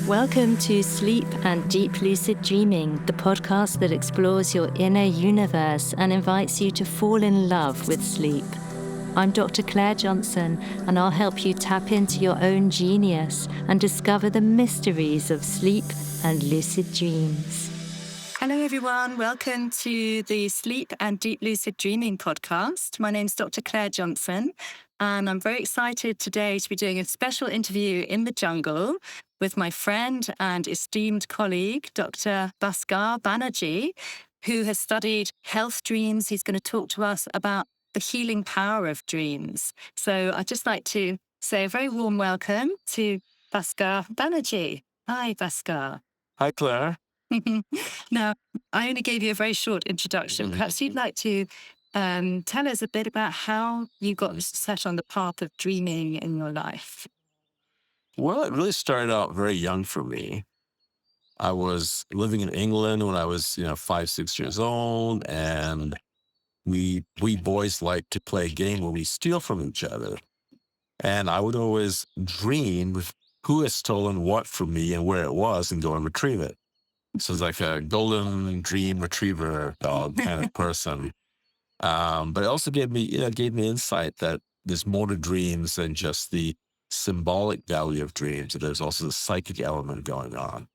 Welcome to Sleep and Deep Lucid Dreaming, the podcast that explores your inner universe and invites you to fall in love with sleep. I'm Dr. Claire Johnson, and I'll help you tap into your own genius and discover the mysteries of sleep and lucid dreams. Hello, everyone. Welcome to the Sleep and Deep Lucid Dreaming podcast. My name's Dr. Claire Johnson, and I'm very excited today to be doing a special interview in the jungle with my friend and esteemed colleague, Dr. Bhaskar Banerji, who has studied health dreams. He's going to talk to us about the healing power of dreams. So I'd just like to say a very warm welcome to Bhaskar Banerji. Hi, Bhaskar. Hi, Claire. Now, I only gave you a very short introduction. Perhaps you'd like to tell us a bit about how you got set on the path of dreaming in your life. Well, it really started out very young for me. I was living in England when I was, 5, 6 years old, and we boys like to play a game where we steal from each other. And I would always dream with who has stolen what from me and where it was and go and retrieve it. So it's like a golden dream retriever dog kind of person. But it also gave me insight that there's more to dreams than just the symbolic value of dreams. There's also the psychic element going on.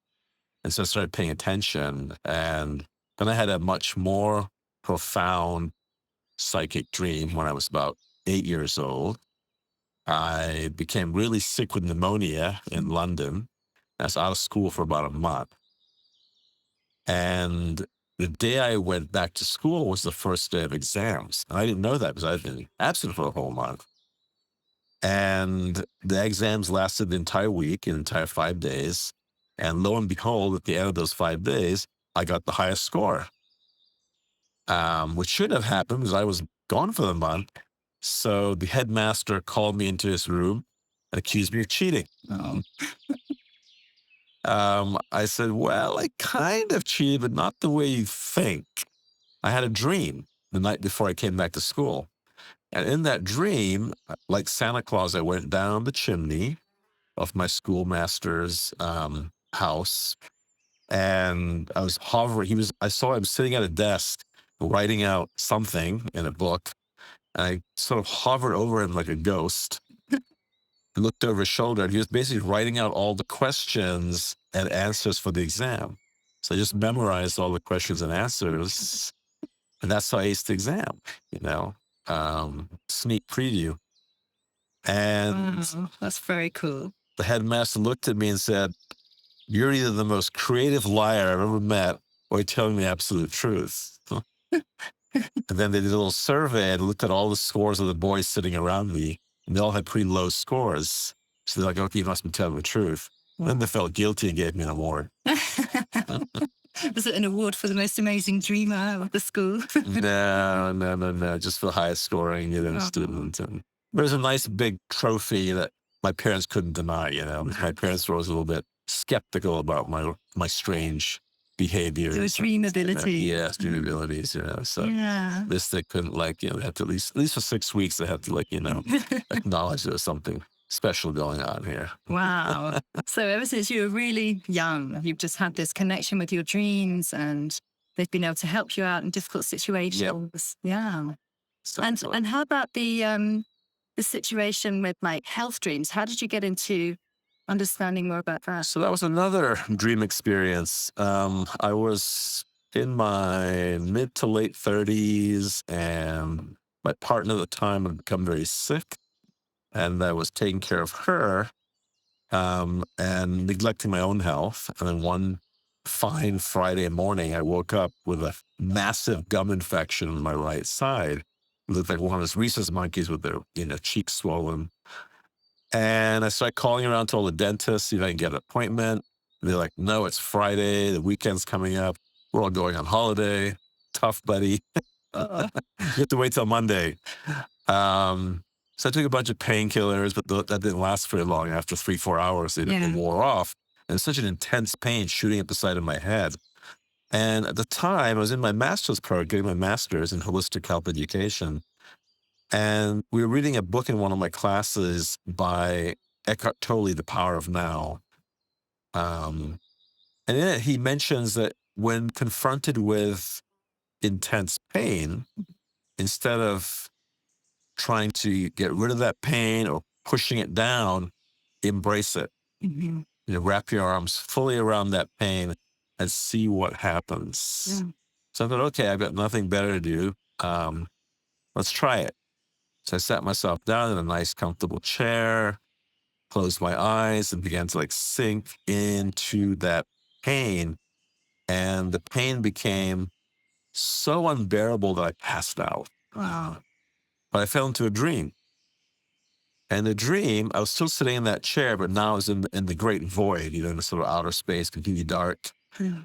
And so I started paying attention, and then I had a much more profound psychic dream when I was about 8 years old. I became really sick with pneumonia in London. I was out of school for about a month. And the day I went back to school was the first day of exams. And I didn't know that because I'd been absent for a whole month. And the exams lasted the entire week, the entire 5 days. And lo and behold, at the end of those 5 days, I got the highest score, which shouldn't have happened because I was gone for the month. So the headmaster called me into his room and accused me of cheating. I said, well, I kind of cheated, but not the way you think. I had a dream the night before I came back to school. And in that dream, like Santa Claus, I went down the chimney of my schoolmaster's house, and I was hovering. I saw him sitting at a desk writing out something in a book. And I sort of hovered over him like a ghost. I looked over his shoulder, and he was basically writing out all the questions and answers for the exam. So I just memorized all the questions and answers, and that's how I aced the exam, sneak preview. And Wow, that's very cool. the headmaster looked at me and said, you're either the most creative liar I've ever met, or you're telling me the absolute truth. And then they did a little survey and looked at all the scores of the boys sitting around me, and they all had pretty low scores. So they're like, okay, you must be telling the truth. Then they felt guilty and gave me an award. Was it an award for the most amazing dreamer of the school? No. Just for the highest scoring, student. And there's a nice big trophy that my parents couldn't deny, My parents were always a little bit skeptical about my strange behavior. Your dream ability. Yes, dream abilities, So this they couldn't they had to at least for 6 weeks, they had to acknowledge there was something special going on here. Wow. So ever since you were really young, you've just had this connection with your dreams, and they've been able to help you out in difficult situations. Yep. Yeah. And how about the situation with health dreams? How did you get into understanding more about that? So that was another dream experience. I was in my mid to late 30s, and my partner at the time had become very sick, and I was taking care of her and neglecting my own health. And then one fine Friday morning, I woke up with a massive gum infection on my right side. It looked like one of those rhesus monkeys with their cheeks swollen. And I started calling around to all the dentists, see if I can get an appointment. They're like, no, it's Friday. The weekend's coming up. We're all going on holiday. Tough, buddy. You have to wait till Monday. So I took a bunch of painkillers, but that didn't last very long. After 3-4 hours, it wore off. And it's such an intense pain shooting up the side of my head. And at the time, I was in my master's program, getting my master's in holistic health education. And we were reading a book in one of my classes by Eckhart Tolle, The Power of Now. Um, and in it, he mentions that when confronted with intense pain, instead of trying to get rid of that pain or pushing it down, embrace it. Mhm. Wrap your arms fully around that pain and see what happens. Yeah. So I thought, okay, I've got nothing better to do. Let's try it. So I sat myself down in a nice, comfortable chair, closed my eyes, and began to like sink into that pain. And the pain became so unbearable that I passed out. Wow. But I fell into a dream. And the dream, I was still sitting in that chair, but now I was in the great void, in the sort of outer space, completely dark. Yeah.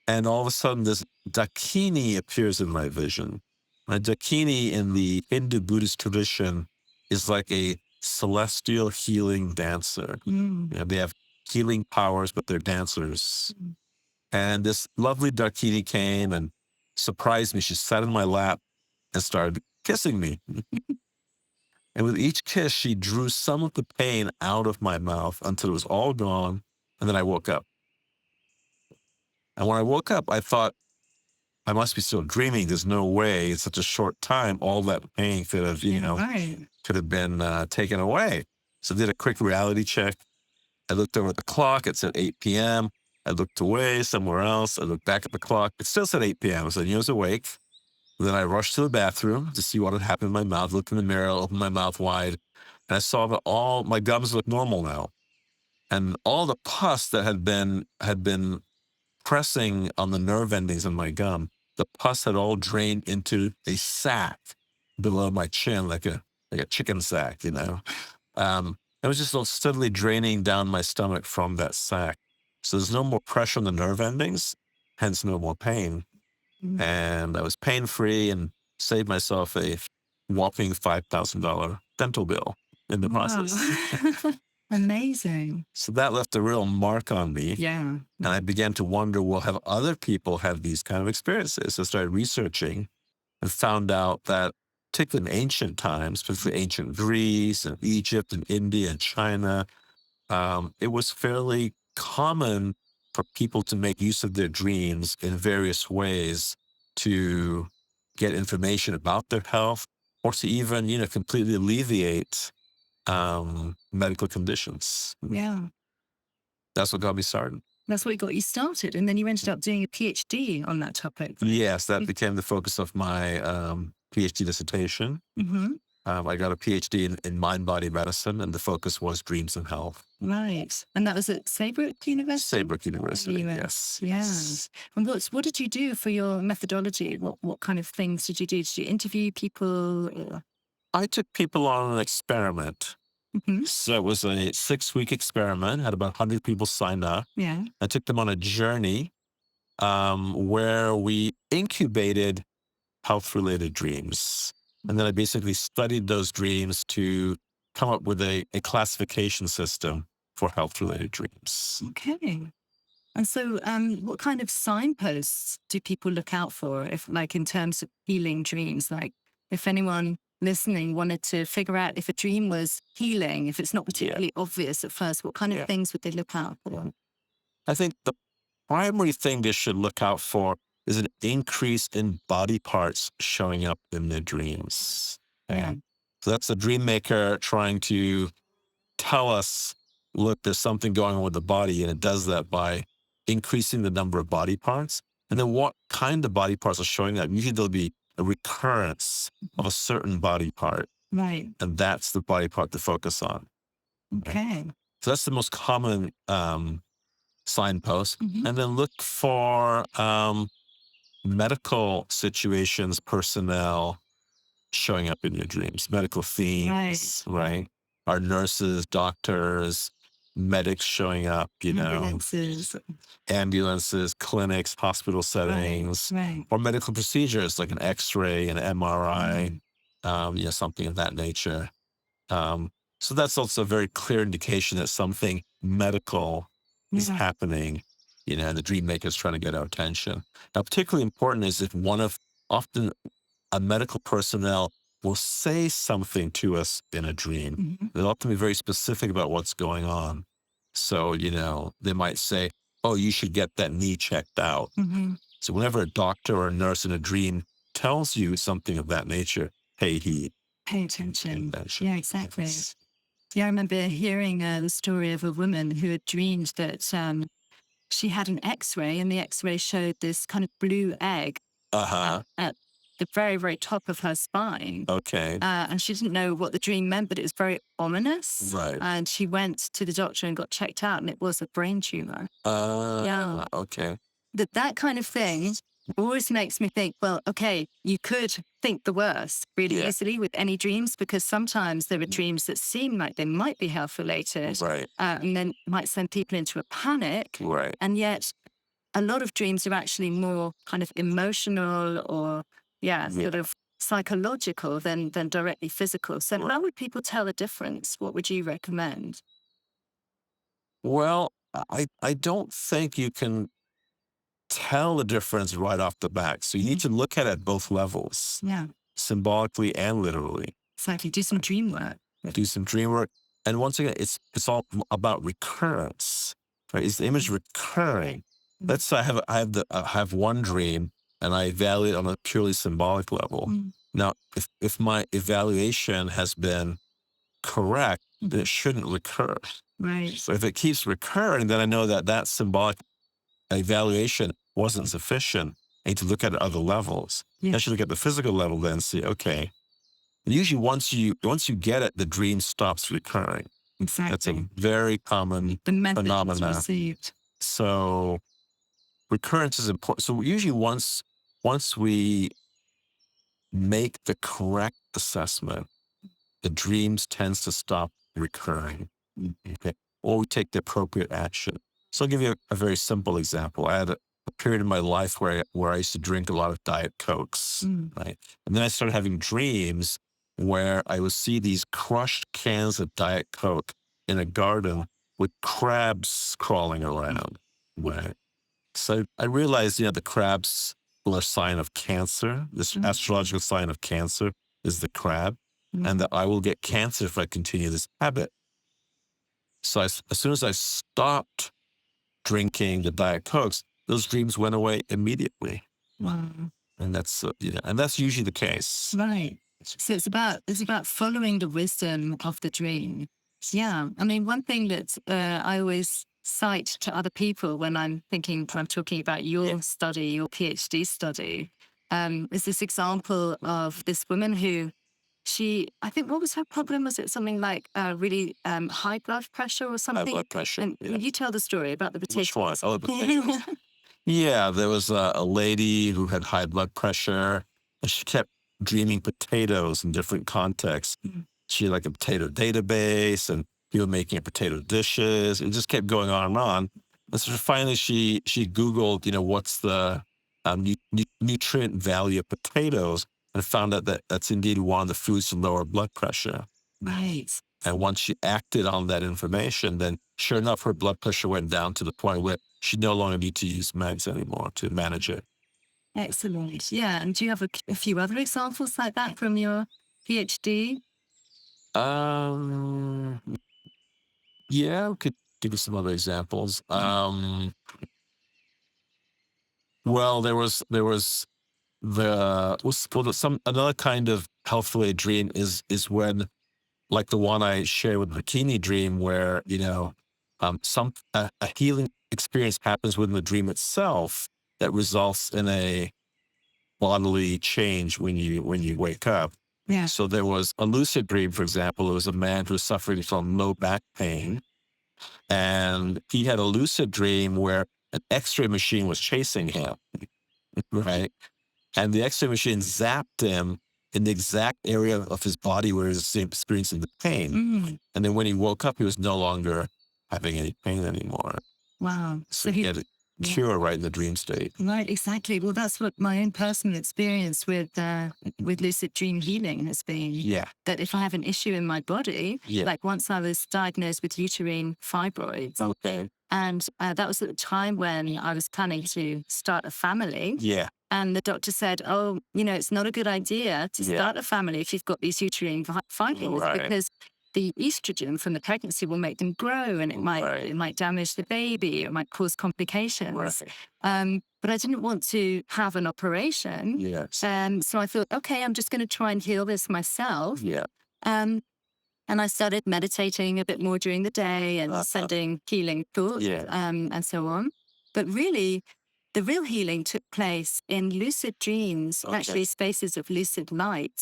And all of a sudden, this Dakini appears in my vision. A Dakini in the Hindu Buddhist tradition is like a celestial healing dancer. They have healing powers, but they're dancers. Mm. And this lovely Dakini came and surprised me. She sat in my lap and started kissing me. And with each kiss, she drew some of the pain out of my mouth until it was all gone. And then I woke up. And when I woke up, I thought, I must be still dreaming. There's no way in such a short time, all that pain could have, Right. could have been taken away. So I did a quick reality check. I looked over at the clock. It said 8 p.m. I looked away somewhere else. I looked back at the clock. It still said 8 p.m. So I was awake. Then I rushed to the bathroom to see what had happened in my mouth. Looked in the mirror, opened my mouth wide, and I saw that all my gums look normal now. And all the pus that had been pressing on the nerve endings in my gum, the pus had all drained into a sac below my chin, like a chicken sack. It was just steadily draining down my stomach from that sac. So there's no more pressure on the nerve endings, hence no more pain. Mm. And I was pain free and saved myself a whopping $5,000 dental bill in the process. Wow. Amazing. So that left a real mark on me. Yeah. And I began to wonder, well, have other people had these kind of experiences? So I started researching and found out that, particularly in ancient times, particularly ancient Greece and Egypt and India and China, it was fairly common for people to make use of their dreams in various ways to get information about their health or to even, completely alleviate medical conditions. Yeah. That's what got me started. That's what got you started. And then you ended up doing a PhD on that topic. Yes, that became the focus of my PhD dissertation. Mm-hmm. I got a PhD in mind-body medicine, and the focus was dreams and health. Right. And that was at Saybrook University? Saybrook University, US. yes. Yeah. And what did you do for your methodology? What kind of things did you do? Did you interview people? Or... I took people on an experiment. Mm-hmm. So it was a 6-week experiment, had about 100 people sign up. Yeah. I took them on a journey where we incubated health-related dreams. And then I basically studied those dreams to come up with a classification system for health-related dreams. Okay. And so what kind of signposts do people look out for if, like, in terms of healing dreams? Like, if anyone listening wanted to figure out if a dream was healing, if it's not particularly obvious at first, what kind of things would they look out for? I think the primary thing they should look out for is an increase in body parts showing up in their dreams. Yeah. So that's the dream maker trying to tell us, look, there's something going on with the body, and it does that by increasing the number of body parts. And then what kind of body parts are showing up? Usually there'll be a recurrence of a certain body part, Right. and that's the body part to focus on. Okay. So that's the most common signpost. Mhm. And then look for medical situations, personnel showing up in your dreams, medical themes, right? Our nurses, doctors, medics showing up, ambulances, clinics, hospital settings, Right. or medical procedures like an X-ray, an MRI, something of that nature. So that's also a very clear indication that something medical is happening, and the dream maker is trying to get our attention. Now, particularly important is if often a medical personnel will say something to us in a dream. Mhm. They'll often be very specific about what's going on. So, they might say, oh, you should get that knee checked out. Mm-hmm. So whenever a doctor or a nurse in a dream tells you something of that nature, pay heed. Pay attention. Attention. Yeah, exactly. Yes. Yeah, I remember hearing the story of a woman who had dreamed that she had an X-ray, and the X-ray showed this kind of blue egg at the very, very top of her spine. Okay. And she didn't know what the dream meant, but it was very ominous. Right. And she went to the doctor and got checked out, and it was a brain tumor. Yeah. Okay. That kind of thing always makes me think, well, okay, you could think the worst really easily with any dreams, because sometimes there are dreams that seem like they might be health related, Right. and then might send people into a panic. Right. And yet a lot of dreams are actually more kind of emotional or, sort of psychological than directly physical. So how would people tell the difference? What would you recommend? Well, I don't think you can tell the difference right off the bat. So you need to look at it at both levels, Yeah, symbolically and literally. exactly. Do some dream work. Do some dream work. And once again, it's all about recurrence, right? Is the image recurring? Let's say I have one dream and I evaluate on a purely symbolic level. Now, if my evaluation has been correct, then it shouldn't recur. Right. So if it keeps recurring, then I know that symbolic evaluation wasn't sufficient. I need to look at other levels. Yeah. I should look at the physical level then and see, okay. And usually once you get it, the dream stops recurring. Exactly. That's a very common phenomenon. Received. So recurrence is important. So usually once we make the correct assessment, the dreams tends to stop recurring. Okay. Or we take the appropriate action. So I'll give you a very simple example. I had a period in my life where I used to drink a lot of Diet Cokes, right? And then I started having dreams where I would see these crushed cans of Diet Coke in a garden with crabs crawling around. Right? So I realized, the crabs were a sign of cancer. This astrological sign of cancer is the crab, and that I will get cancer if I continue this habit. So as soon as I stopped drinking the Diet Cokes, those dreams went away immediately. Wow. And that's and that's usually the case. Right. So it's about following the wisdom of the dream. Yeah. I mean, one thing that I always cite to other people when I'm talking about your study, your PhD study, is this example of this woman who I think, what was her problem? Was it something like really high blood pressure or something? High blood pressure. And you tell the story about the potatoes. Which one? Oh, the potatoes. Yeah, there was a lady who had high blood pressure, and she kept dreaming potatoes in different contexts. She had like a potato database, and people making potato dishes. It just kept going on and on. And so finally, she Googled, what's the nutrient value of potatoes, and found out that that's indeed one of the foods to lower blood pressure. Right. And once she acted on that information, then sure enough, her blood pressure went down to the point where she no longer need to use meds anymore to manage it. Excellent. Yeah. And do you have a few other examples like that from your PhD? Yeah, we could give you some other examples. Well, there was another kind of health-related dream is when, like the one I shared with Bikini Dream, where a healing experience happens within the dream itself that results in a bodily change when you wake up. Yeah. So there was a lucid dream, for example. It was a man who was suffering from low back pain, and he had a lucid dream where an X-ray machine was chasing him, right? And the X-ray machine zapped him in the exact area of his body where he was experiencing the pain. And then when he woke up, he was no longer having any pain anymore. Wow. So he had a cure right in the dream state. Right, exactly. Well, that's what my own personal experience with lucid dream healing has been. Yeah. That if I have an issue in my body, like once I was diagnosed with uterine fibroids. Okay. And that was at the time when I was planning to start a family. Yeah. And the doctor said, it's not a good idea to start a family if you've got these uterine fibroids, because the estrogen from the pregnancy will make them grow, and it might damage the baby, it might cause complications. But I didn't want to have an operation. So I thought, okay, I'm just going to try and heal this myself. And I started meditating a bit more during the day and sending healing thoughts and so on. But really, the real healing took place in lucid dreams, actually spaces of lucid light,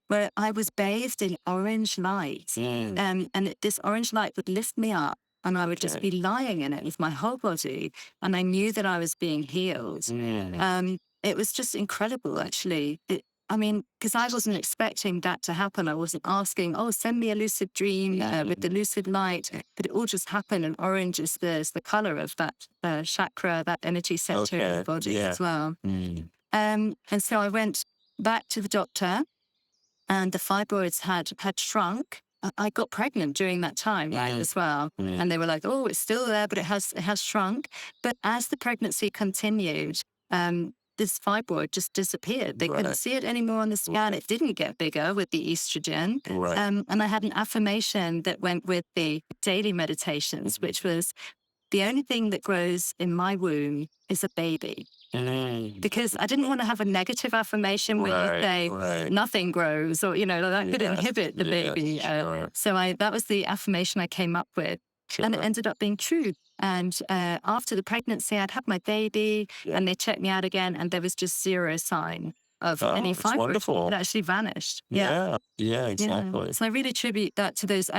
where I was bathed in orange light. And this orange light would lift me up, and I would just be lying in it with my whole body. And I knew that I was being healed. It was just incredible, actually. Because I wasn't expecting that to happen. I wasn't asking, send me a lucid dream with the lucid light. But it all just happened. And orange is the color of that chakra, that energy center in the body as well. And so I went back to the doctor, and the fibroids had shrunk. I got pregnant during that time as well. And they were like, oh, it's still there, but it has shrunk. But as the pregnancy continued, this fibroid just disappeared. They couldn't see it anymore on the scan. It didn't get bigger with the estrogen. And I had an affirmation that went with the daily meditations, which was, the only thing that grows in my womb is a baby. Because I didn't want to have a negative affirmation where you say nothing grows, or, that could inhibit the baby. So that was the affirmation I came up with. And it ended up being true. And after the pregnancy, I'd had my baby, and they checked me out again, and there was just zero sign of any fibroid. It actually vanished. Yeah, exactly. So I really attribute that to those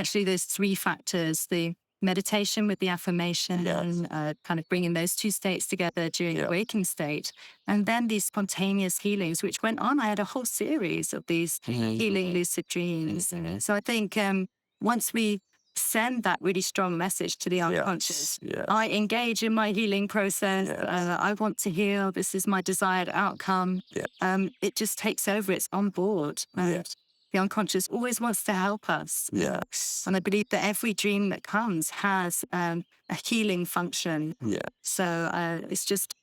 three factors: the meditation with the affirmation, and kind of bringing those two states together during the waking state, and then these spontaneous healings, which went on. I had a whole series of these healing lucid dreams. So I think once we send that really strong message to the unconscious, I engage in my healing process. I want to heal. This is my desired outcome. It just takes over. It's on board. The unconscious always wants to help us. And I believe that every dream that comes has a healing function. So it's just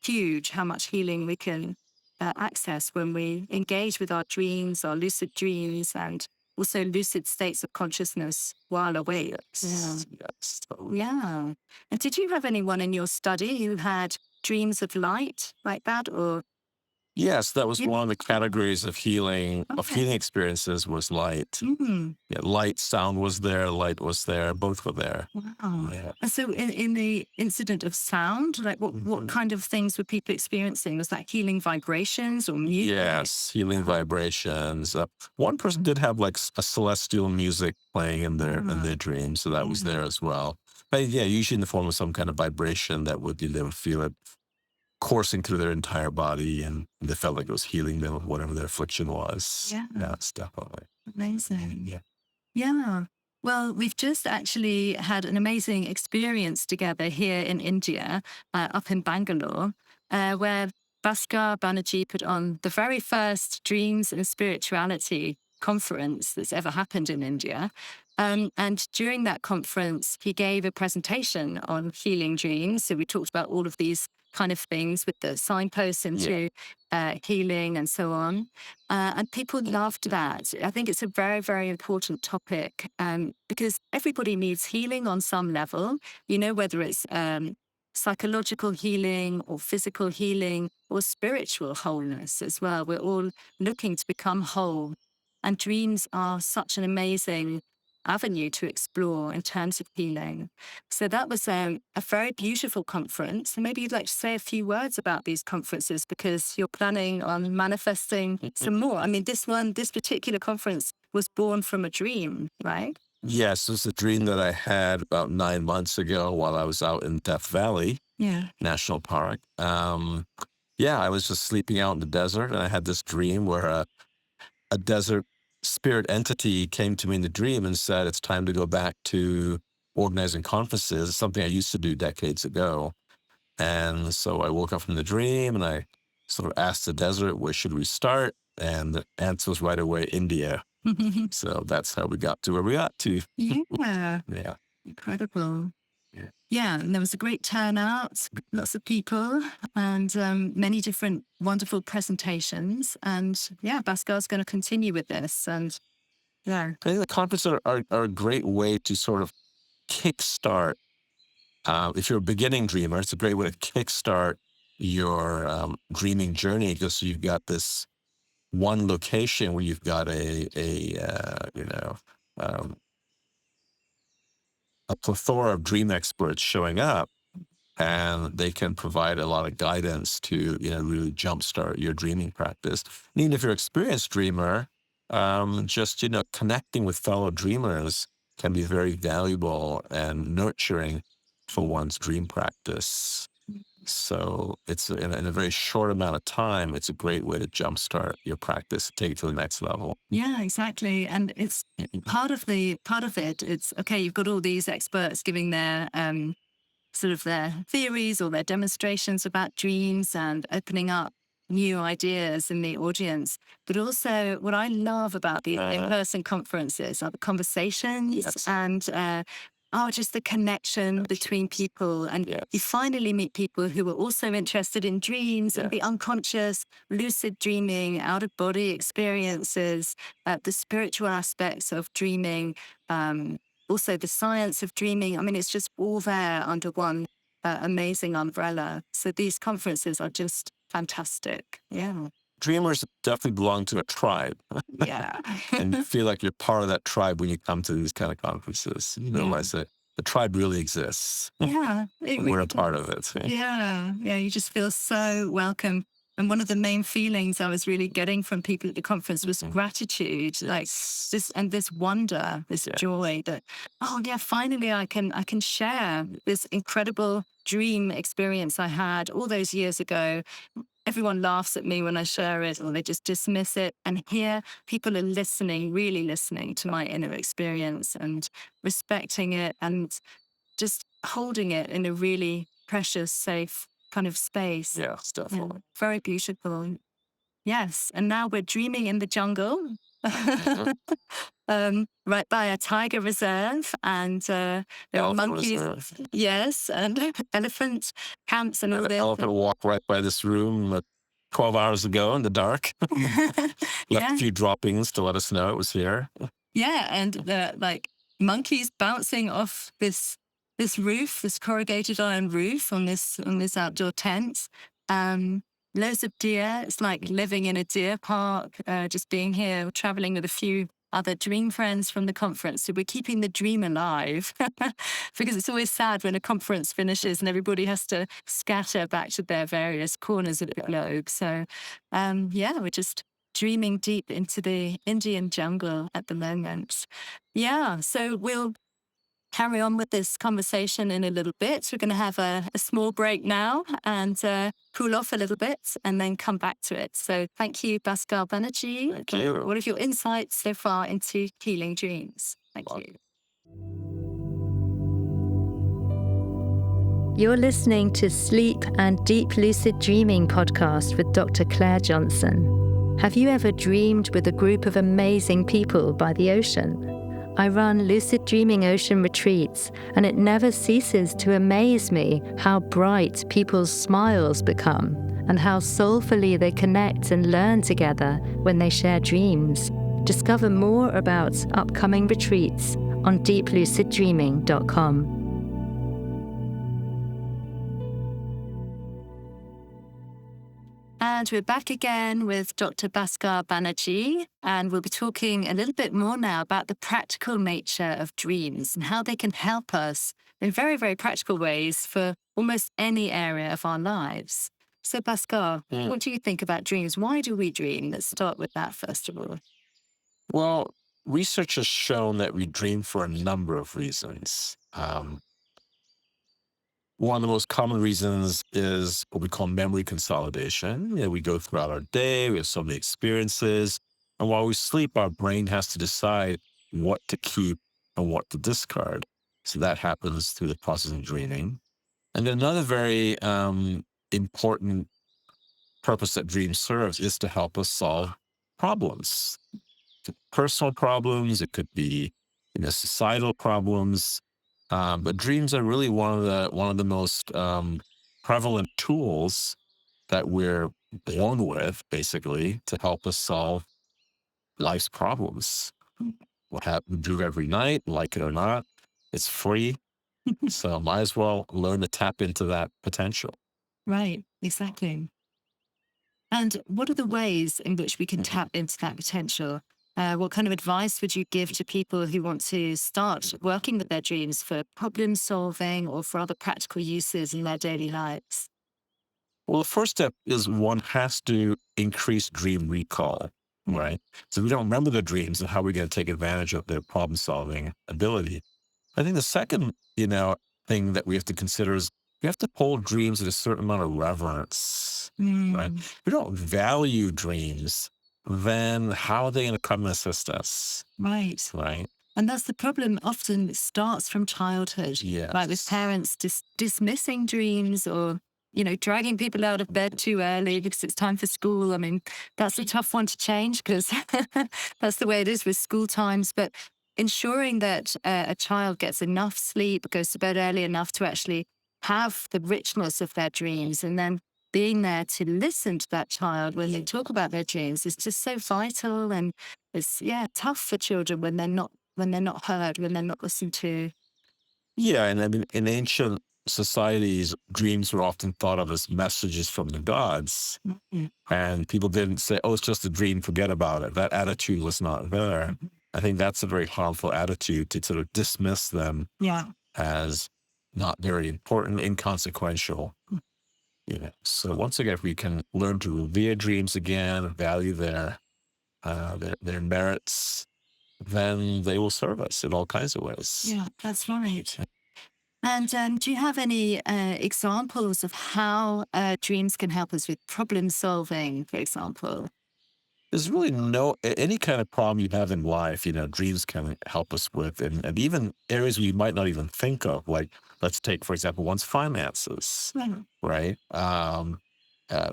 huge how much healing we can access when we engage with our dreams, our lucid dreams, and also lucid states of consciousness while awake. And did you have anyone in your study who had dreams of light like that, or? Yes, that was one of the categories of healing experiences, was light. Light, sound was there, light was there, both were there. And so in the incident of sound, like what kind of things were people experiencing? Was that healing vibrations or music? Yes, healing vibrations. One person did have like a celestial music playing in their dreams, so that was there as well. But usually in the form of some kind of vibration that they would feel it coursing through their entire body, and they felt like it was healing them of whatever their affliction was. Yes, definitely. Amazing. Well, we've just actually had an amazing experience together here in India, up in Bangalore, where Bhaskar Banerji put on the very first Dreams and Spirituality conference that's ever happened in India. And during that conference, he gave a presentation on healing dreams. So we talked about all of these kind of things with the signposts into healing and so on. And people loved that. I think it's a very, very important topic because everybody needs healing on some level, whether it's psychological healing or physical healing or spiritual wholeness as well. We're all looking to become whole. And dreams are such an amazing avenue to explore in terms of healing. So that was a very beautiful conference. And maybe you'd like to say a few words about these conferences, because you're planning on manifesting some more. I mean, this particular conference was born from a dream, right? Yes, it was a dream that I had about 9 months ago while I was out in Death Valley National Park. I was just sleeping out in the desert, and I had this dream where a desert spirit entity came to me in the dream and said, it's time to go back to organizing conferences. It's something I used to do decades ago. And so I woke up from the dream, and I sort of asked the desert, where should we start? And the answer was right away, India. So that's how we got to where we got to. Incredible. And there was a great turnout, lots of people, and many different wonderful presentations. And Bhaskar's going to continue with this. And Yeah. I think the conferences are a great way to sort of kickstart. If you're a beginning dreamer, it's a great way to kickstart your dreaming journey, because you've got this one location where you've got um, a plethora of dream experts showing up, and they can provide a lot of guidance to really jumpstart your dreaming practice. And even if you're an experienced dreamer, just connecting with fellow dreamers can be very valuable and nurturing for one's dream practice. So it's in a very short amount of time, it's a great way to jumpstart your practice, take it to the next level. Yeah, exactly. And it's part of it. It's okay. You've got all these experts giving their sort of their theories or their demonstrations about dreams and opening up new ideas in the audience. But also, what I love about the in-person conferences are the conversations Yes. and just the connection between people. And Yes. you finally meet people who are also interested in dreams and the unconscious, lucid dreaming, out-of-body experiences, the spiritual aspects of dreaming, also the science of dreaming. I mean, it's just all there under one amazing umbrella. So these conferences are just fantastic. Yeah. Dreamers definitely belong to a tribe. Yeah. And you feel like you're part of that tribe when you come to these kind of conferences. You realize that the tribe really exists. Yeah. We're a part of it. Yeah. Yeah. You just feel so welcome. And one of the main feelings I was really getting from people at the conference was gratitude, like this wonder, this joy that, finally I can share this incredible dream experience I had all those years ago. Everyone laughs at me when I share it, or they just dismiss it. And here people are listening, really listening to my inner experience and respecting it and just holding it in a really precious, safe kind of space. Yeah, definitely. Very beautiful. Yes. And now we're dreaming in the jungle. Right by a tiger reserve, and there are monkeys. Reserve. Yes, and elephant camps and all An this. elephant walked right by this room 12 hours ago in the dark. Left a few droppings to let us know it was here. Yeah, and like monkeys bouncing off this roof, this corrugated iron roof on this outdoor tent. Loads of deer. It's like living in a deer park. Just being here, traveling with a few other dream friends from the conference. So we're keeping the dream alive, because it's always sad when a conference finishes and everybody has to scatter back to their various corners of the globe. So we're just dreaming deep into the Indian jungle at the moment. Yeah, so we'll carry on with this conversation in a little bit. We're going to have a small break now and cool off a little bit and then come back to it. So thank you, Bhaskar Banerji. Thank you. What are your insights so far into healing dreams? Thank you. You're listening to Sleep and Deep Lucid Dreaming podcast with Dr. Claire Johnson. Have you ever dreamed with a group of amazing people by the ocean? I run Lucid Dreaming Ocean retreats, and it never ceases to amaze me how bright people's smiles become and how soulfully they connect and learn together when they share dreams. Discover more about upcoming retreats on deepluciddreaming.com. And we're back again with Dr. Bhaskar Banerji, and we'll be talking a little bit more now about the practical nature of dreams and how they can help us in very, very practical ways for almost any area of our lives. So, Bhaskar, what do you think about dreams? Why do we dream? Let's start with that first of all. Well, research has shown that we dream for a number of reasons. One of the most common reasons is what we call memory consolidation. We go throughout our day, we have so many experiences, and while we sleep, our brain has to decide what to keep and what to discard. So that happens through the process of dreaming. And then another very important purpose that dream serves is to help us solve problems. Personal problems, it could be societal problems. But dreams are really one of the most prevalent tools that we're born with, basically, to help us solve life's problems. we do it every night, like it or not. It's free. So might as well learn to tap into that potential. Right, exactly. And what are the ways in which we can tap into that potential? What kind of advice would you give to people who want to start working with their dreams for problem solving or for other practical uses in their daily lives? Well, the first step is one has to increase dream recall, right? So we don't remember the dreams and how we're going to take advantage of their problem solving ability. I think the second, thing that we have to consider is we have to hold dreams with a certain amount of reverence, right? If we don't value dreams, then how are they going to come and assist us, Right. right? And that's the problem. Often it starts from childhood, right? With Yes. parents dismissing dreams or, dragging people out of bed too early because it's time for school. I mean, that's a tough one to change because that's the way it is with school times. But ensuring that a child gets enough sleep, goes to bed early enough to actually have the richness of their dreams, and then being there to listen to that child when they talk about their dreams is just so vital. And it's, tough for children when they're not heard, when they're not listened to. Yeah, and I mean, in ancient societies, dreams were often thought of as messages from the gods. Mhm. And people didn't say, oh, it's just a dream, forget about it. That attitude was not there. I think that's a very harmful attitude to sort of dismiss them Yeah. as not very important, inconsequential. So once again, if we can learn to revere dreams again, value their merits, then they will serve us in all kinds of ways. Yeah, that's right. And do you have any examples of how dreams can help us with problem solving, for example? There's really any kind of problem you have in life, dreams can help us with, and even areas we might not even think of, like let's take, for example, one's finances, Right. right?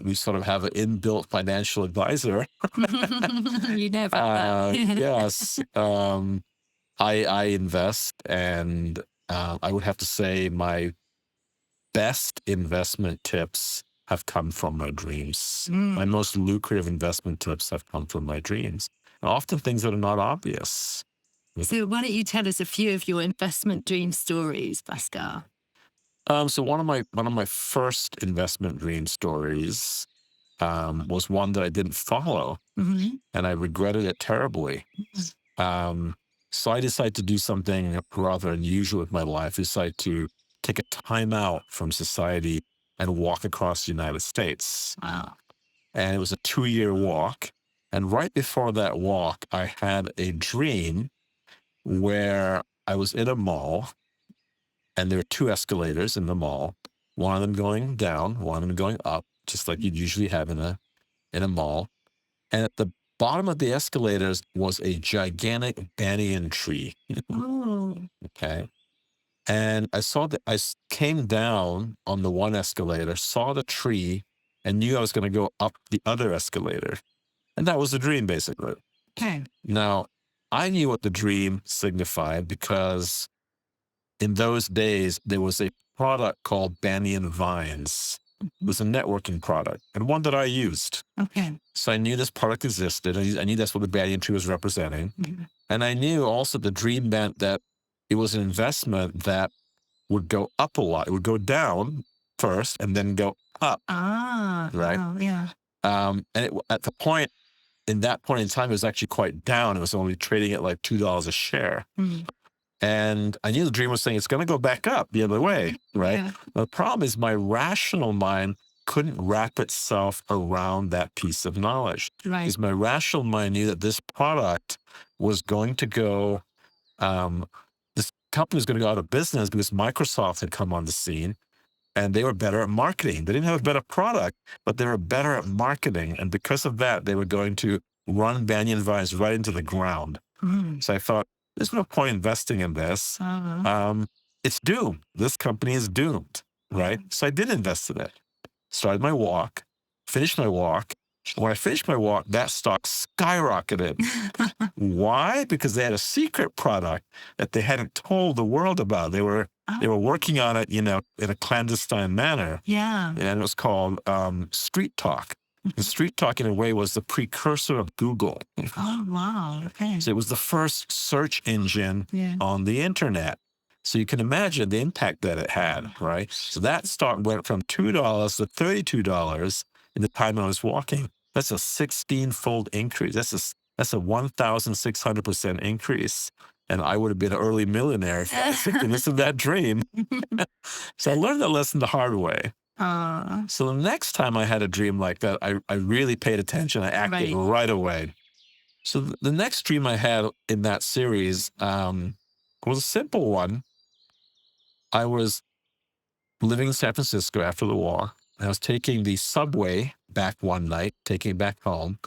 We sort of have an inbuilt financial advisor. You know about that. Yes. I invest, and I would have to say my best investment tips have come from my dreams. My most lucrative investment tips have come from my dreams. And often things that are not obvious. So why don't you tell us a few of your investment dream stories, Bhaskar? So one of my first investment dream stories was one that I didn't follow, and I regretted it terribly. Um, so I decided to do something rather unusual with my life. I decided to take a time out from society and walk across the United States. Wow. And it was a 2-year walk. And right before that walk, I had a dream where I was in a mall, and there were 2 escalators in the mall, one of them going down, one of them going up, just like you'd usually have in a mall. And at the bottom of the escalators was a gigantic banyan tree. Oh. Okay. And I saw that came down on the one escalator, saw the tree, and knew I was going to go up the other escalator. And that was the dream, basically. Okay. Now, I knew what the dream signified because in those days, there was a product called Banyan Vines. It was a networking product, and one that I used. Okay. So I knew this product existed. I knew that's what the banyan tree was representing. Mhm. And I knew also the dream meant that it was an investment that would go up a lot. It would go down first and then go up, Ah. right? Wow, yeah. And at that point in time, it was actually quite down. It was only trading at like $2 a share. And I knew the dream was saying it's going to go back up the other way, right? Yeah. The problem is my rational mind couldn't wrap itself around that piece of knowledge. Right. Because my rational mind knew that this product was going to go, this company was going to go out of business because Microsoft had come on the scene, and they were better at marketing. They didn't have a better product, but they were better at marketing. And because of that, they were going to run Banyan Vines right into the ground. So I thought, there's no point investing in this. It's doomed. This company is doomed, right? So I did invest in it. Started my walk, finished my walk. When I finished my walk, that stock skyrocketed. Why? Because they had a secret product that they hadn't told the world about. They were working on it, in a clandestine manner. Yeah. And it was called Street Talk. And Street Talk, in a way, was the precursor of Google. Oh, wow. Okay. So it was the first search engine Yeah. on the internet. So you can imagine the impact that it had, right? So that stock went from $2 to $32 in the time I was walking. That's a 16-fold increase. That's a 1,600% increase. And I would have been an early millionaire if I simply listened to that dream. So I learned that lesson the hard way. So the next time I had a dream like that, I really paid attention. I acted right away. So the next dream I had in that series was a simple one. I was living in San Francisco after the war. I was taking the subway back one night, taking it back home.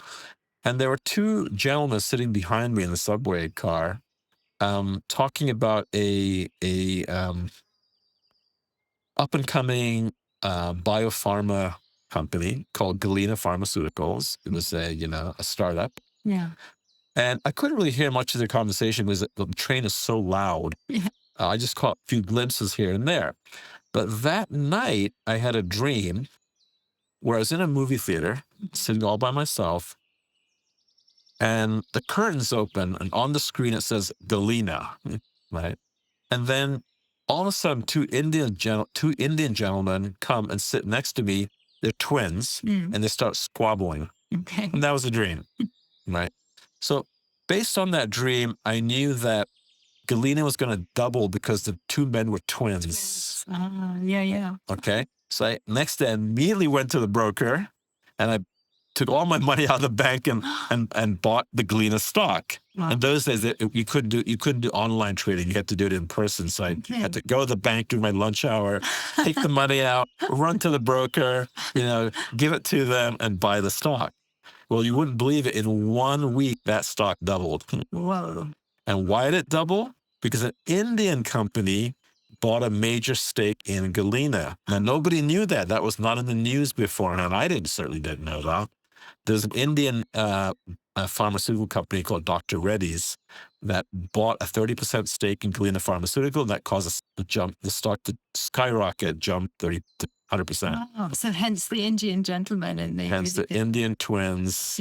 And there were two gentlemen sitting behind me in the subway car talking about a up-and-coming biopharma company called Galena Pharmaceuticals. It was a startup. Yeah. And I couldn't really hear much of their conversation because the train is so loud. Yeah. I just caught a few glimpses here and there. But that night, I had a dream where I was in a movie theater, sitting all by myself, and the curtains open, and on the screen it says Galena, right? And then all of a sudden, two Indian gentlemen come and sit next to me. They're twins, and they start squabbling. Okay. And that was a dream, right? So based on that dream, I knew that Galena was going to double because the two men were twins. Yeah. Okay. So next day, I immediately went to the broker and I took all my money out of the bank and bought the Galena stock. Wow. In those days, you couldn't do online trading. You had to do it in person. So I had to go to the bank during my lunch hour, take the money out, run to the broker, give it to them and buy the stock. Well, you wouldn't believe it. In 1 week, that stock doubled. Whoa. And why did it double? Because an Indian company bought a major stake in Galena. Now, nobody knew that. That was not in the news before, and I certainly didn't know that. There's an Indian pharmaceutical company called Dr. Reddy's that bought a 30% stake in Galena Pharmaceutical, and that caused the stock to skyrocket, jump 30 to 100%. Wow. So hence the Indian gentleman in the Hence the Indian twins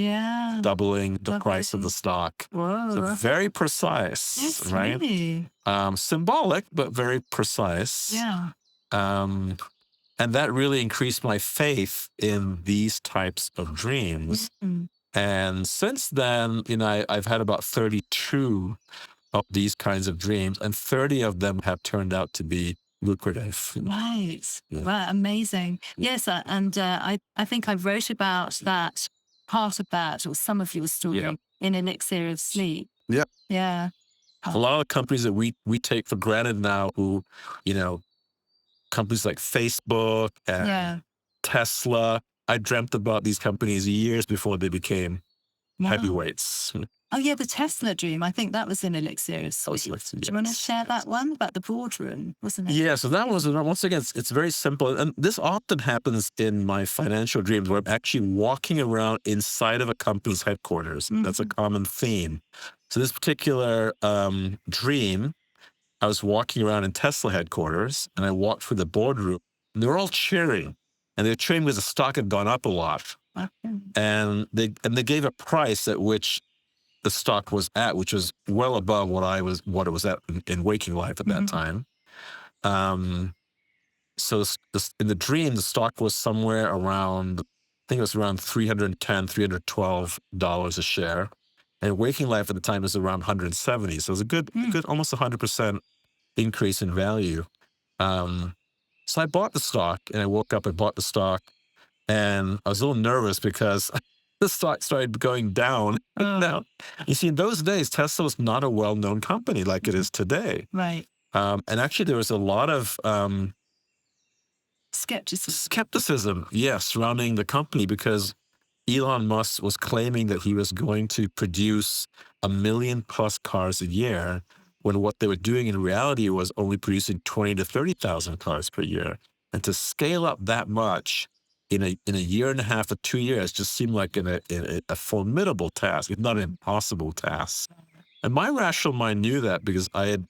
doubling the price of the stock. Whoa. So very precise, Yes, right? Really. Symbolic, but very precise. Yeah. And that really increased my faith in these types of dreams. Mm-hmm. And since then, I've had about 32 of these kinds of dreams, and 30 of them have turned out to be lucrative. Right. Yeah. Wow, amazing. Yes, and I think I wrote about that, part of that, or some of your story in Elixir of Sleep. Yep. Yeah. A lot of companies that we take for granted now, who, companies like Facebook and Tesla, I dreamt about these companies years before they became heavyweights. Oh, yeah, the Tesla dream. I think that was in Elixir of Sleep. Do you want to share that one about the boardroom, wasn't it? Yeah, so that was, once again, it's very simple. And this often happens in my financial dreams where I'm actually walking around inside of a company's headquarters. Mm-hmm. That's a common theme. So this particular dream, I was walking around in Tesla headquarters, and I walked through the boardroom, and they were all cheering. And they were cheering because the stock had gone up a lot. Okay. And they gave a price at which the stock was at, which was well above what it was at in waking life at that time. So in the dream, the stock was somewhere around, I think it was around $310, $312 a share. And waking life at the time was around 170. So it was a good almost 100% increase in value. So I bought the stock, and I woke up and bought the stock, and I was a little nervous because the stock started going down. Now, you see, in those days, Tesla was not a well-known company like it is today. Right. And actually, there was a lot of skepticism, surrounding the company, because Elon Musk was claiming that he was going to produce 1 million plus cars a year, when what they were doing in reality was only producing 20 to 30,000 cars per year. And to scale up that much in a year and a half or 2 years just seemed like a formidable task, if not an impossible task. And my rational mind knew that because I had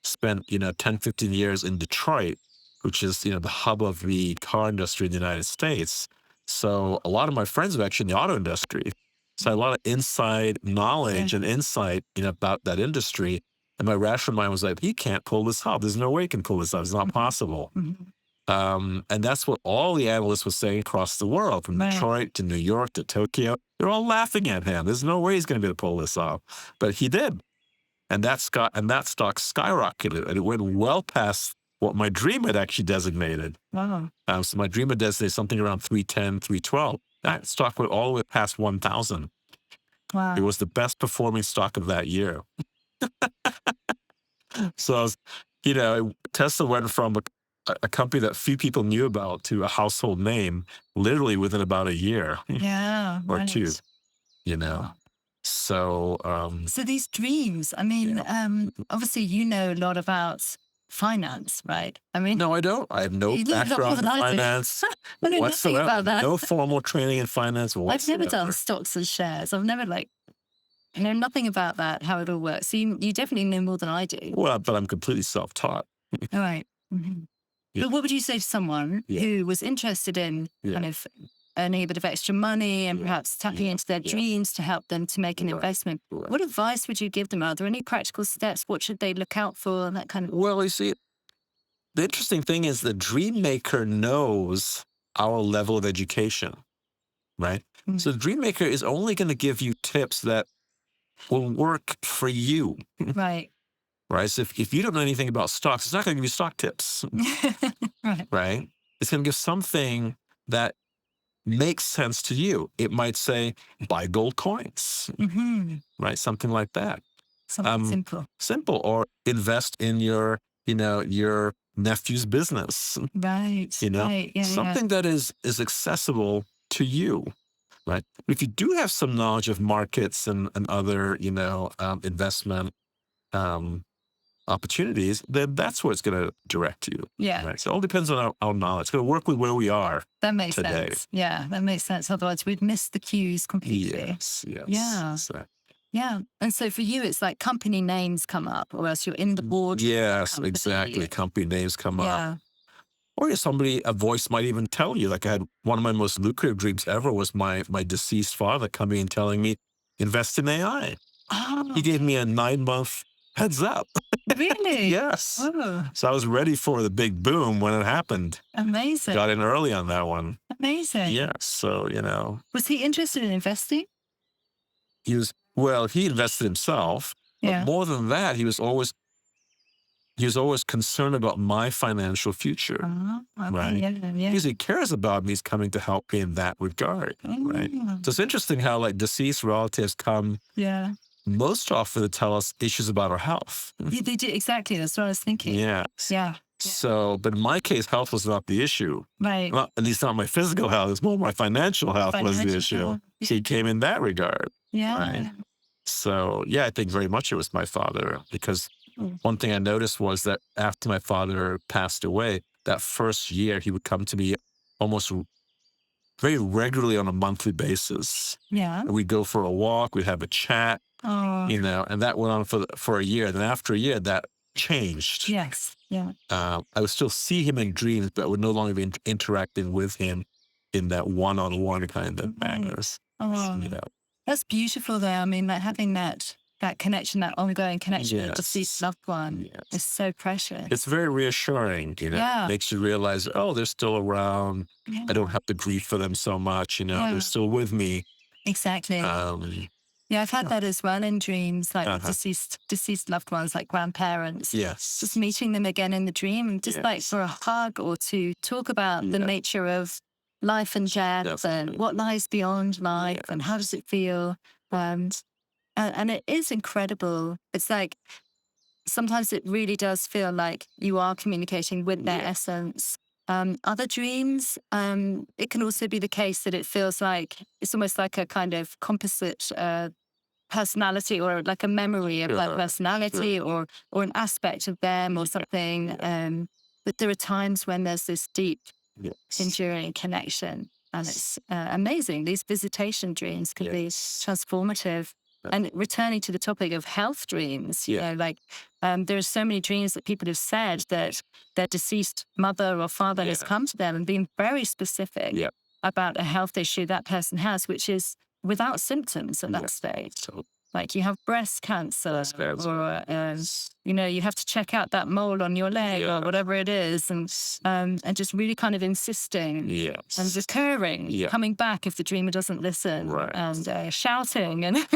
spent 10, 15 years in Detroit, which is the hub of the car industry in the United States. So a lot of my friends are actually in the auto industry. So I had a lot of inside knowledge and insight, about that industry. And my rational mind was like, he can't pull this off. There's no way he can pull this off. It's not possible. And that's what all the analysts were saying across the world, from Detroit to New York to Tokyo. They're all laughing at him. There's no way he's going to be able to pull this off. But he did. And that stock skyrocketed. And it went well past what my dream had actually designated. Wow. So my dream had designated something around 310, 312. That stock went all the way past 1,000. Wow. It was the best performing stock of that year. So I was, Tesla went from a company that few people knew about to a household name literally within about a year Yeah. or right. two, Wow. So, So these dreams, I mean, obviously you know a lot about finance, right? I mean, no, I don't. I have no you do a lot more background in than I do. finance I know nothing whatsoever. about that. No formal training in finance I've whatsoever. never done stocks and shares. I've never I know nothing about that, how it all works. So you definitely know more than I do. Well, but I'm completely self-taught. All right. Yeah. But what would you say to someone who was interested in kind of earning a bit of extra money and perhaps tapping into their dreams to help them to make an investment? What advice would you give them? Are there any practical steps? What should they look out for? That kind of. Well, you see, the interesting thing is the dream maker knows our level of education, right? So the dream maker is only going to give you tips that will work for you. Right. Right. So if you don't know anything about stocks, it's not going to give you stock tips. Right. It's going to give something that makes sense to you. It might say, buy gold coins, right? Something like that. Something Simple. Or invest in your nephew's business. Right. Right. Yeah, something that is accessible to you. Right. If you do have some knowledge of markets and other, investment opportunities, then that's where it's going to direct you. Yeah. Right? So it all depends on our knowledge. It's going to work with where we are. That makes today. sense. Yeah, that makes sense. Otherwise, we'd miss the cues completely. Yes. Yeah. So, yeah. And so for you, it's like company names come up, or else you're in the board. yes, exactly. Company names come up. Yeah. Or a voice might even tell you. Like I had one of my most lucrative dreams ever was my deceased father coming and telling me, invest in AI. Oh, He gave me a 9-month heads up. really? Yes. Oh, So I was ready for the big boom when it happened. amazing. Got in early on that one. Amazing. Yeah. So, Was he interested in investing? he invested himself. Yeah. But more than that, he was always concerned about my financial future. Okay. Right. Yeah. Because he cares about me. He's coming to help me in that regard. Right. So it's interesting how deceased relatives come Yeah. most often to tell us issues about our health. Yeah, they do exactly. That's what I was thinking. Yeah. Yeah. So, but in my case, health was not the issue. Right. Well, at least not my physical health. It's more my financial health was the issue. Financial. So he came in that regard. Yeah. Right. So, yeah, I think very much it was my father, because one thing I noticed was that after my father passed away, that first year he would come to me almost very regularly on a monthly basis. Yeah. And we'd go for a walk, we'd have a chat, Oh. and that went on for a year. Then after a year, that changed. Yes. Yeah. I would still see him in dreams, but I would no longer be interacting with him in that one-on-one kind of manners. Oh. That's beautiful, though. I mean, like having that connection, that ongoing connection with the deceased loved one is so precious. It's very reassuring, makes you realize, oh, they're still around. Yeah. I don't have to grieve for them so much, they're still with me. Exactly. Yeah, I've had that as well in dreams, like deceased loved ones, like grandparents. Yes. Just meeting them again in the dream, just like for a hug or to talk about the nature of life and death and what lies beyond life and how does it feel. And it is incredible. It's like sometimes it really does feel like you are communicating with their essence. Other dreams, it can also be the case that it feels like it's almost like a kind of composite personality, or like a memory of that personality or an aspect of them or something. But there are times when there's this deep, enduring connection. And it's amazing. These visitation dreams can be transformative. And returning to the topic of health dreams, there are so many dreams that people have said that their deceased mother or father has come to them and been very specific about a health issue that person has, which is without symptoms at that stage. So Like you have breast cancer, or you have to check out that mole on your leg, or whatever it is, and just really kind of insisting and recurring, coming back if the dreamer doesn't listen, and shouting and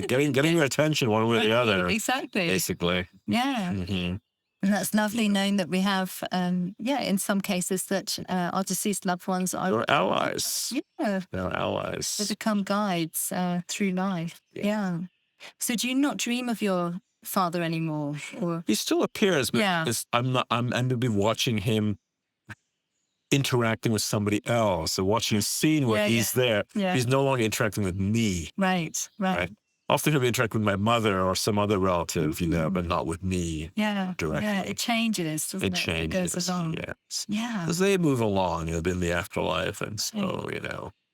getting your attention one way or the other. Exactly. Basically. Yeah. Mm-hmm. And that's lovely knowing that we have, in some cases that our deceased loved ones are They're allies. Yeah. They're allies. They become guides through life. Yeah. So do you not dream of your father anymore? Or he still appears, but I'm going to be watching him interacting with somebody else, or watching a scene where he's there. Yeah. He's no longer interacting with me. Right. Often he'll be interacting with my mother or some other relative, but not with me. Directly. Yeah, it changes, doesn't it? It changes. It goes along. Yes. Yeah. Because they move along in the afterlife, and so,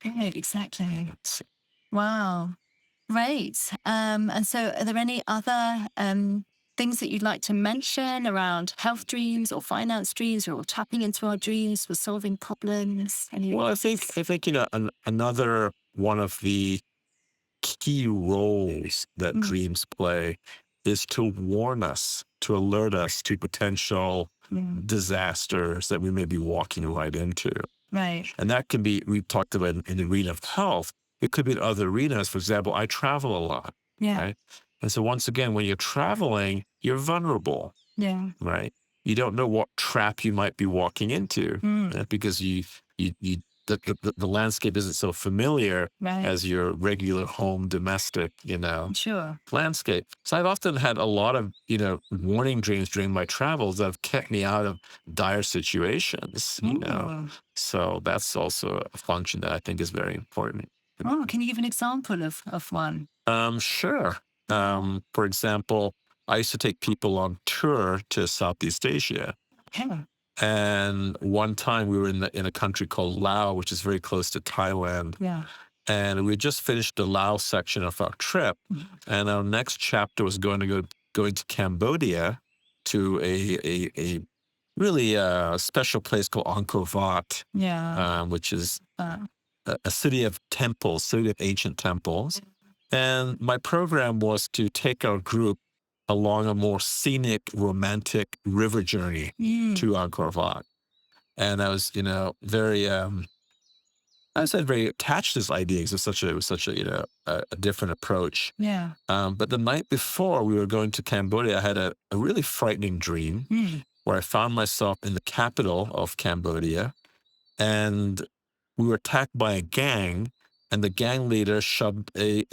Right, exactly. Wow. Great. And so are there any other things that you'd like to mention around health dreams or finance dreams, or tapping into our dreams for solving problems? Well, I think another one of the key roles that dreams play is to warn us, to alert us to potential disasters that we may be walking right into. Right. And that can be, we've talked about in the arena of health. It could be in other arenas. For example, I travel a lot. Yeah. Right? And so once again, when you're traveling, you're vulnerable. Yeah. Right? You don't know what trap you might be walking into because the landscape isn't so familiar as your regular home domestic, landscape. So I've often had a lot of, warning dreams during my travels that have kept me out of dire situations, So that's also a function that I think is very important. Oh, can you give an example of one? Sure. For example, I used to take people on tour to Southeast Asia. Okay. And one time we were in a country called Laos, which is very close to Thailand. Yeah. And we just finished the Laos section of our trip. And our next chapter was going to Cambodia, to a really special place called Angkor Wat. Yeah. Which is a city of temples, city of ancient temples. And my program was to take our group along a more scenic, romantic river journey to Angkor Wat. And I was, very attached to this idea because it was such a different approach. Yeah. But the night before we were going to Cambodia, I had a really frightening dream where I found myself in the capital of Cambodia, and we were attacked by a gang, and the gang leader shoved a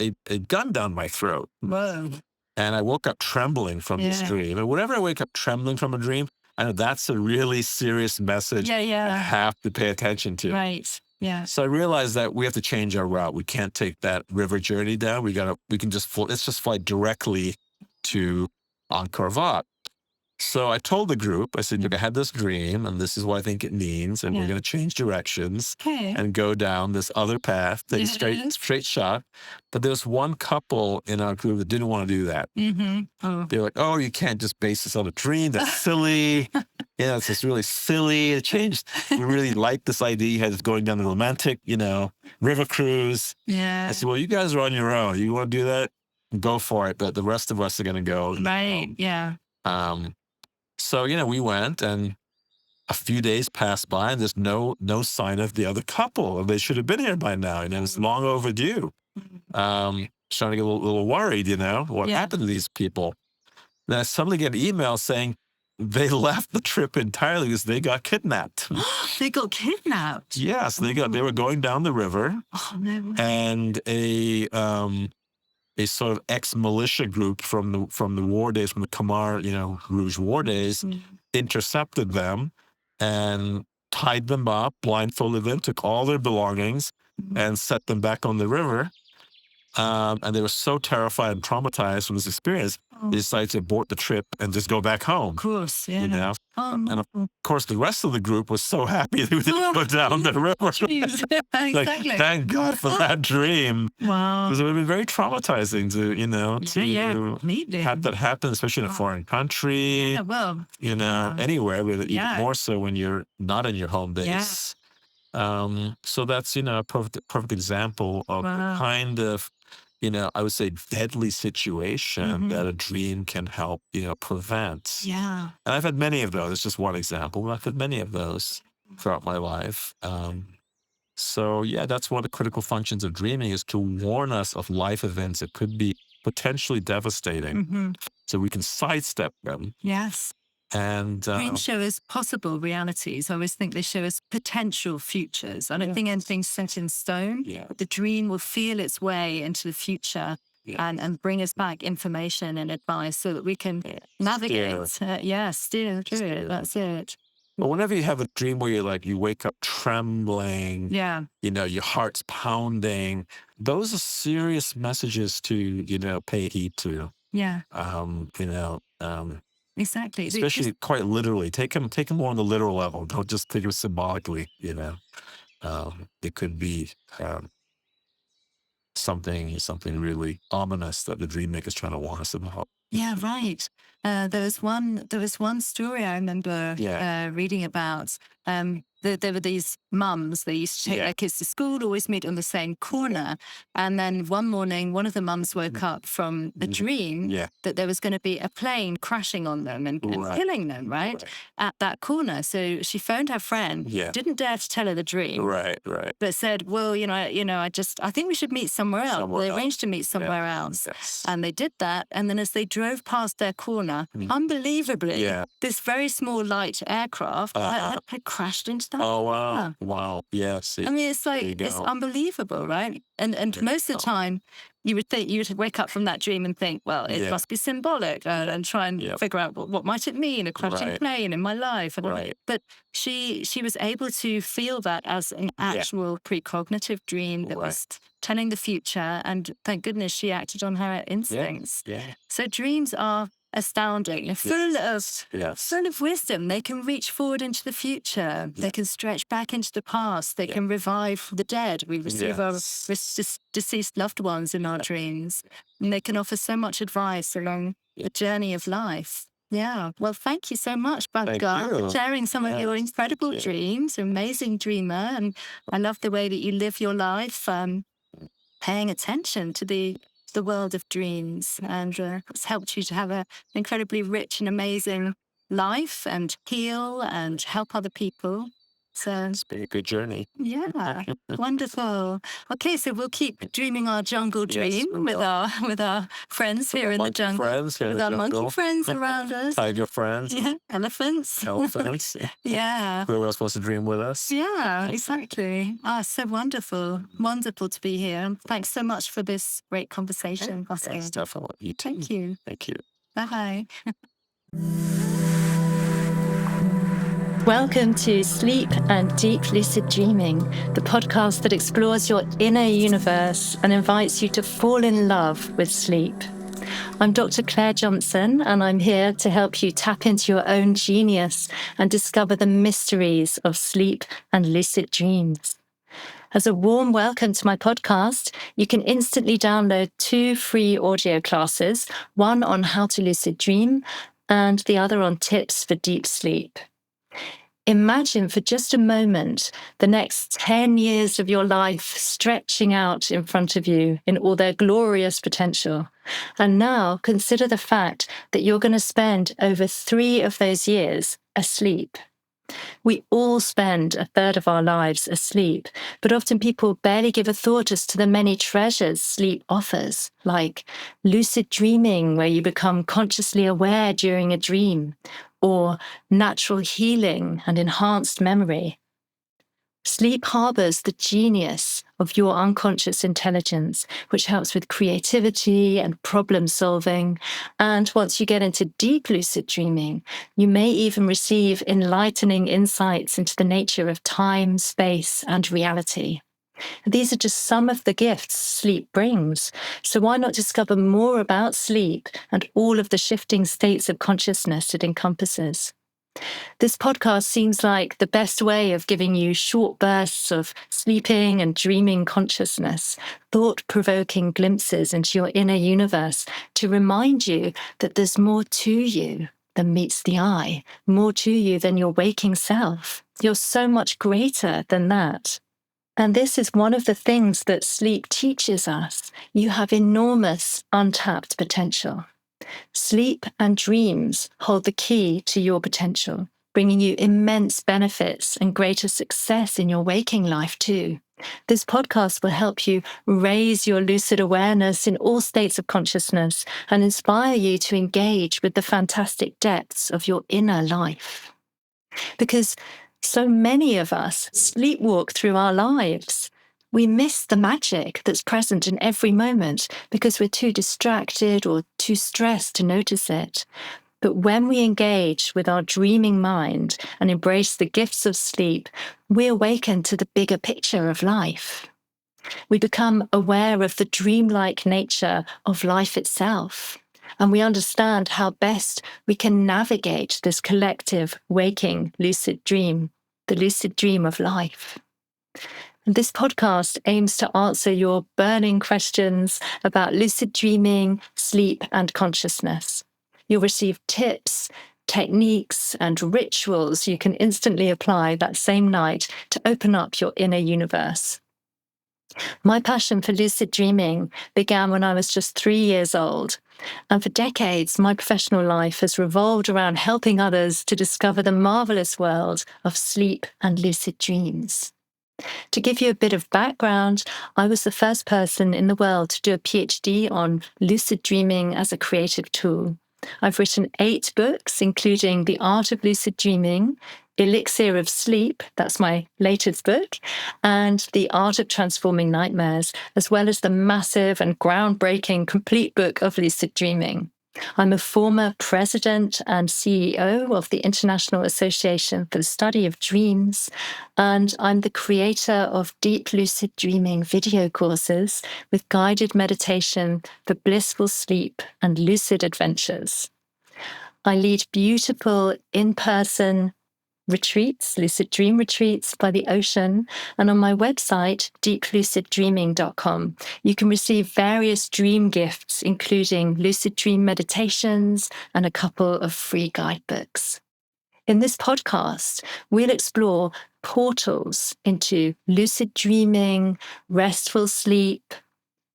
gun down my throat. Whoa. And I woke up trembling from this dream. And whenever I wake up trembling from a dream, I know that's a really serious message I have to pay attention to. Right. Yeah. So I realized that we have to change our route. We can't take that river journey down. Let's just fly directly to Angkor Wat. So I told the group, I said, look, I had this dream, and this is what I think it means, and we're going to change directions and go down this other path, take a straight shot. But there was one couple in our group that didn't want to do that. They were like, oh, you can't just base this on a dream. That's silly. It's just really silly. It changed. We really liked this idea. You had us going down the romantic, river cruise. Yeah. I said, well, you guys are on your own. You want to do that? Go for it. But the rest of us are going to go. Right. Yeah. So, we went, and a few days passed by, and there's no sign of the other couple. They should have been here by now, and it was long overdue. Starting to get a little worried, what happened to these people. Then I suddenly get an email saying they left the trip entirely because they got kidnapped. They got kidnapped? Yes, they were going down the river. Oh, no. And a sort of ex-militia group from the war days, from the Khmer, Rouge war days, intercepted them and tied them up, blindfolded them, took all their belongings, and set them back on the river. And they were so terrified and traumatized from this experience, they decided to abort the trip and just go back home. Of course, yeah. And of course, the rest of the group was so happy they didn't go down the river. Exactly. Thank God for that dream. Wow. Because it would have been very traumatizing to have that happen, especially in a foreign country. Yeah, well. Anywhere, but even more so when you're not in your home base. So that's, a perfect example of the Wow. kind of, I would say deadly situation that a dream can help, prevent. Yeah. And I've had many of those. It's just one example, but I've had many of those throughout my life. So yeah, that's one of the critical functions of dreaming, is to warn us of life events that could be potentially devastating, so we can sidestep them. Yes. And Dreams show us possible realities. I always think they show us potential futures. I don't think anything's set in stone. yeah, The dream will feel its way into the future yeah, and bring us back information and advice so that we can steer. navigate. Steer through Steer. it. That's it. But whenever you have a dream where you wake up trembling, Yeah. your heart's pounding, those are serious messages to, pay heed to. Yeah. Exactly. Especially quite literally. Take them more on the literal level. Don't just take them symbolically, it could be something really ominous that the dream maker's trying to warn us about. Yeah, right. There was one story I remember reading about. There were these mums. They used to take their kids to school, always meet on the same corner. And then one morning, one of the mums woke up from a dream that there was going to be a plane crashing on them and killing them, right, at that corner. So she phoned her friend. Didn't dare to tell her the dream. Right. But said, well, I think we should meet somewhere else. They arranged to meet somewhere else. Yes. And they did that. And then as they drove past their corner, unbelievably, this very small light aircraft had crashed into that. Oh, wow. corner. Wow. Yeah. See. I mean, it's There you like, it's go. unbelievable, right? And most of the time, you would think, you would wake up from that dream and think, well, it must be symbolic, and try and figure out what might it mean, a crashing Right. plane in my life. And Right. But she was able to feel that as an actual precognitive dream that was telling the future. And thank goodness she acted on her instincts. Yeah. So dreams are astounding, full of wisdom. They can reach forward into the future. They can stretch back into the past. They can revive the dead. We receive our deceased loved ones in our dreams. And they can offer so much advice along the journey of life. Yeah. Well, thank you so much, Bhaskar, for sharing some of your incredible dreams. You're an amazing dreamer. And I love the way that you live your life, paying attention to the world of dreams, and it's helped you to have an incredibly rich and amazing life and heal and help other people. So It's been a good journey. yeah, wonderful. Okay, so we'll keep dreaming our jungle dream we with will. our friends here in the Monkey jungle, friends here in with the our monkey jungle. friends around us. Tiger friends. Elephants. Elephants. Yeah. Who are supposed to dream with us? Yeah, exactly. So wonderful. Wonderful to be here. And thanks so much for this great conversation, Bhaskar. Thanks, definitely. You too. Thank you. Thank you. Bye. Welcome to Sleep and Deep Lucid Dreaming, the podcast that explores your inner universe and invites you to fall in love with sleep. I'm Dr. Claire Johnson, and I'm here to help you tap into your own genius and discover the mysteries of sleep and lucid dreams. As a warm welcome to my podcast, you can instantly download 2 free audio classes, one on how to lucid dream and the other on tips for deep sleep. Imagine for just a moment the next 10 years of your life stretching out in front of you in all their glorious potential. And now consider the fact that you're going to spend over 3 of those years asleep. We all spend a third of our lives asleep, but often people barely give a thought as to the many treasures sleep offers, like lucid dreaming, where you become consciously aware during a dream, or natural healing and enhanced memory. Sleep harbors the genius of your unconscious intelligence, which helps with creativity and problem solving. And once you get into deep lucid dreaming, you may even receive enlightening insights into the nature of time, space, and reality. These are just some of the gifts sleep brings. So why not discover more about sleep and all of the shifting states of consciousness it encompasses? This podcast seems like the best way of giving you short bursts of sleeping and dreaming consciousness, thought-provoking glimpses into your inner universe to remind you that there's more to you than meets the eye, more to you than your waking self. You're so much greater than that. And this is one of the things that sleep teaches us. You have enormous untapped potential. Sleep and dreams hold the key to your potential, bringing you immense benefits and greater success in your waking life too. This podcast will help you raise your lucid awareness in all states of consciousness and inspire you to engage with the fantastic depths of your inner life. Because so many of us sleepwalk through our lives. We miss the magic that's present in every moment because we're too distracted or too stressed to notice it. But when we engage with our dreaming mind and embrace the gifts of sleep, we awaken to the bigger picture of life. We become aware of the dreamlike nature of life itself, and we understand how best we can navigate this collective waking lucid dream, the lucid dream of life. And this podcast aims to answer your burning questions about lucid dreaming, sleep, and consciousness. You'll receive tips, techniques, and rituals you can instantly apply that same night to open up your inner universe. My passion for lucid dreaming began when I was just 3 years old. And for decades, my professional life has revolved around helping others to discover the marvellous world of sleep and lucid dreams. To give you a bit of background, I was the first person in the world to do a PhD on lucid dreaming as a creative tool. I've written 8 books, including The Art of Lucid Dreaming, Elixir of Sleep, that's my latest book, and The Art of Transforming Nightmares, as well as the massive and groundbreaking complete book of lucid dreaming. I'm a former president and CEO of the International Association for the Study of Dreams, and I'm the creator of Deep Lucid Dreaming video courses with guided meditation for blissful sleep and lucid adventures. I lead beautiful in-person retreats, lucid dream retreats by the ocean, and on my website, deepluciddreaming.com, you can receive various dream gifts, including lucid dream meditations and a couple of free guidebooks. In this podcast, we'll explore portals into lucid dreaming, restful sleep,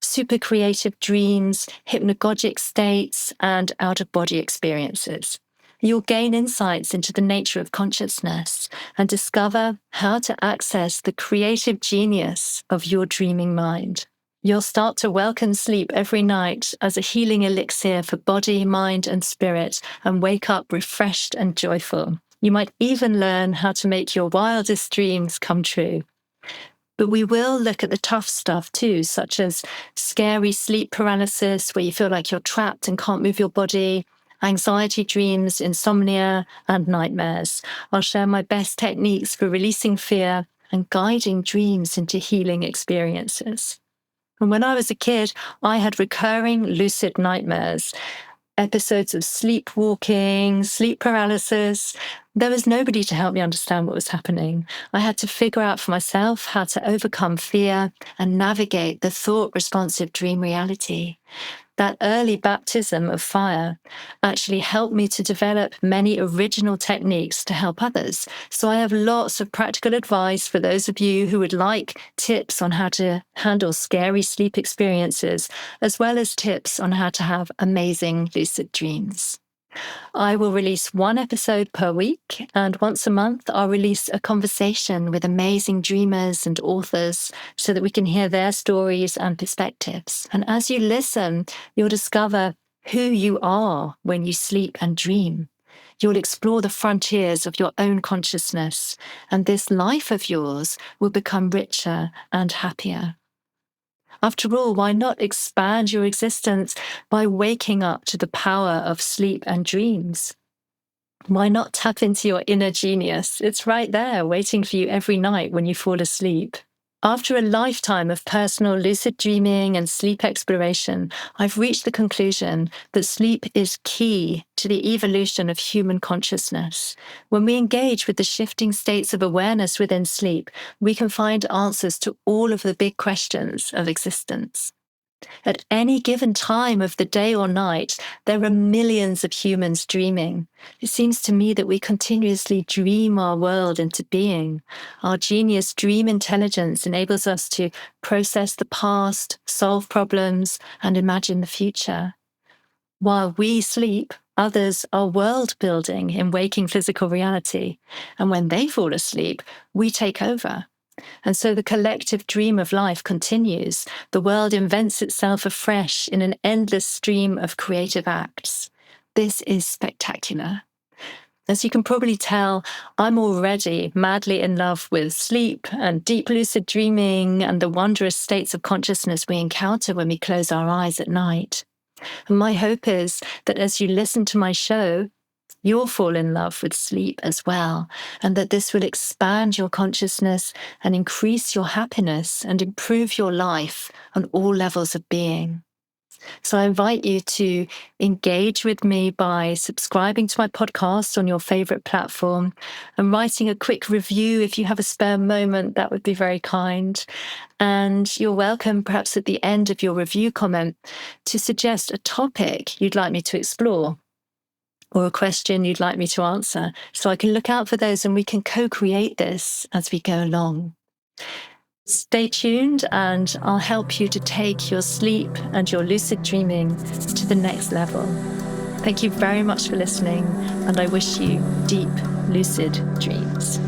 super creative dreams, hypnagogic states, and out-of-body experiences. You'll gain insights into the nature of consciousness and discover how to access the creative genius of your dreaming mind. You'll start to welcome sleep every night as a healing elixir for body, mind, and spirit, and wake up refreshed and joyful. You might even learn how to make your wildest dreams come true. But we will look at the tough stuff too, such as scary sleep paralysis, where you feel like you're trapped and can't move your body, anxiety dreams, insomnia, and nightmares. I'll share my best techniques for releasing fear and guiding dreams into healing experiences. And when I was a kid, I had recurring lucid nightmares, episodes of sleepwalking, sleep paralysis. There was nobody to help me understand what was happening. I had to figure out for myself how to overcome fear and navigate the thought-responsive dream reality. That early baptism of fire actually helped me to develop many original techniques to help others. So I have lots of practical advice for those of you who would like tips on how to handle scary sleep experiences, as well as tips on how to have amazing lucid dreams. I will release 1 episode per week, and once a month I'll release a conversation with amazing dreamers and authors so that we can hear their stories and perspectives. And as you listen, you'll discover who you are when you sleep and dream. You'll explore the frontiers of your own consciousness, and this life of yours will become richer and happier. After all, why not expand your existence by waking up to the power of sleep and dreams? Why not tap into your inner genius? It's right there, waiting for you every night when you fall asleep. After a lifetime of personal lucid dreaming and sleep exploration, I've reached the conclusion that sleep is key to the evolution of human consciousness. When we engage with the shifting states of awareness within sleep, we can find answers to all of the big questions of existence. At any given time of the day or night, there are millions of humans dreaming. It seems to me that we continuously dream our world into being. Our genius dream intelligence enables us to process the past, solve problems, and imagine the future. While we sleep, others are world building in waking physical reality. And when they fall asleep, we take over. And so the collective dream of life continues. The world invents itself afresh in an endless stream of creative acts. This is spectacular. As you can probably tell, I'm already madly in love with sleep and deep lucid dreaming and the wondrous states of consciousness we encounter when we close our eyes at night. And my hope is that as you listen to my show, you'll fall in love with sleep as well, and that this will expand your consciousness and increase your happiness and improve your life on all levels of being. So I invite you to engage with me by subscribing to my podcast on your favorite platform and writing a quick review if you have a spare moment. That would be very kind. And you're welcome, perhaps at the end of your review comment, to suggest a topic you'd like me to explore, or a question you'd like me to answer, so I can look out for those and we can co-create this as we go along. Stay tuned and I'll help you to take your sleep and your lucid dreaming to the next level. Thank you very much for listening, and I wish you deep, lucid dreams.